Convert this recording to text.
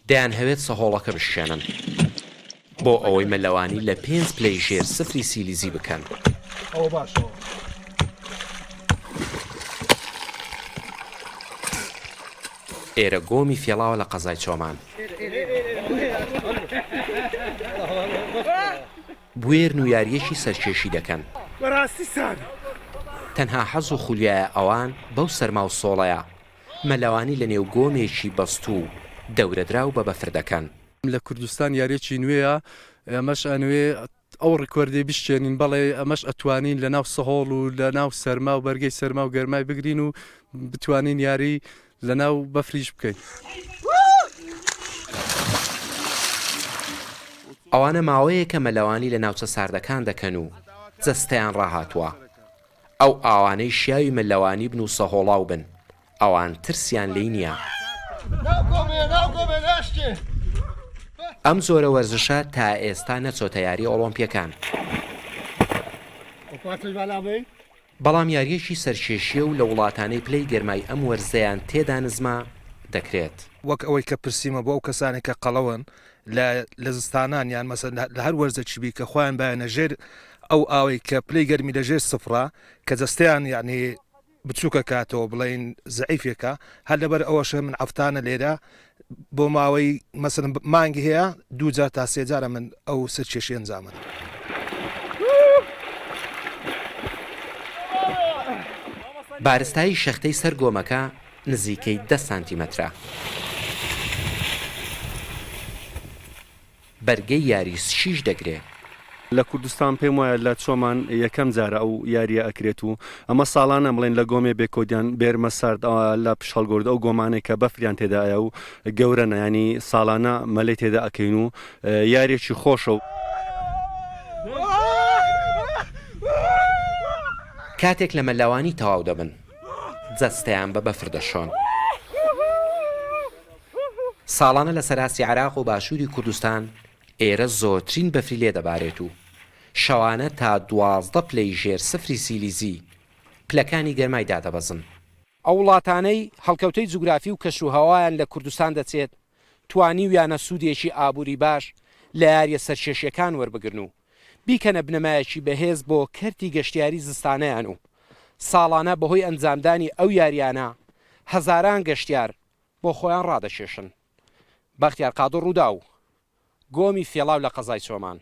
دەیانهەوێت سەهۆڵەکە بشکێنن بۆ ئەوەی مەلەوانی لە 5 پلەی ژێر 0 سیلیزی بکەن. ئێرە گۆمی فێڵاوە لە قەزای چۆمان. بوێرن و یاریەکی سەرکێشی دەکەن. تەنها حەز و خولیایە ئەوان بەو سەرما و سۆڵەیە مەلەوانی لە نێو گۆمێکی بەستوو دەورەدرا و بە بەفر دەکەن. لە کوردستان یاریەکی نوێیە، ئەمەش ئەنوێ ئەو ڕکوەردەی بشکێنین، بەڵێ ئەمەش ئەتوانین لە ناو سەهۆڵ و لە ناو سەرما و بەرگەی سەرما و گەرمای بگرین و بتوانین یاری لە ناو بەفریش بکەین. ئەوانە ماوەیە کە مەلەوانی لە ناوچە ساردەکان دەکەن و جەستەیان ڕاهاتووە. ئەو ئاوانەی شیاوی مەلەوانی بن و سەهۆڵاو بن، ئەوان ترسیان لێی نییە. ئەم زۆرە وەرزشە تا ئێستا نەچۆتە یاری ئۆلۆمپیەکان، بەڵام یاریەکی سەرکێشیە و لە وڵاتانەی پلەی گەرمای ئەم وەرزەیان تێدا نزمە دەکرێت. وەک ئەوەی کە پرسیمە بۆ ئەو کەسانێک کە قەڵەون لە زستانان یان مەسەن لە هەر وەرزەکی بی کە خۆیان بایەنە ژێر ئەو ئاوەی کە پلەی گەرمی لە ژێر سفرە کە جەستەیان یعنی بچووکە کاتەوە بڵێن زەعیفێکە، هەر لەبەر ئەوەشە من ئەفتانە لێرە بۆ ماوەی مەسەن مانگی هەیە 2 جار تا 3 جارە من ئەو سەرکێشی ئەنجامە. بارستایی شەختەی سەر گۆمەکە نزیکەی 10 سانتیمەترە. بەرگەی یاری سشیش دەگرێت. لە کوردستان پێم وایە لە چۆمان یەکەم جارە ئەو یاریە ئەکرێت و ئەمە ساڵانە بڵێن لە گۆمێ بێکۆدیان بێرمە سارد لە پشەڵگۆرد ئەو گۆمانێک کە بەفریان تێدایە و گەورەنە، ینی ساڵانە مەلەی تێدا ئەکەین و یاریێکی خۆشە و کاتێک لە مەلەوانی تەواو دەبن جەستەیان بە بەفر دەشۆن. ساڵانە لە سەراسی عێراق و باشووری کوردستان ئێرە زۆرترین بەفری لێ دەبارێت و شەوانە تا 12 پلەی ژێر 0 سیلیزی پلەکانی گەرمای دادەبەزن. ئەو وڵاتانەی هەڵکەوتەی جوگرافی و کەشوهەوایان لە کوردستان دەچێت توانی ویانە سوودێکی ئابووری باش لە یاریە سەرکێشیەکان وەربگرن و بیکەنە بنەمایەکی بەهێز بۆ کەرتی گەشتیاری زستانەیان و ساڵانە بەهۆی ئەنجامدانی ئەو یاریانە هەزاران گەشتیار بۆ خۆیان ڕادەشێشن. بەختیار قادر ڕوودا و گۆمی فێڵاو لە قەزای چۆمان.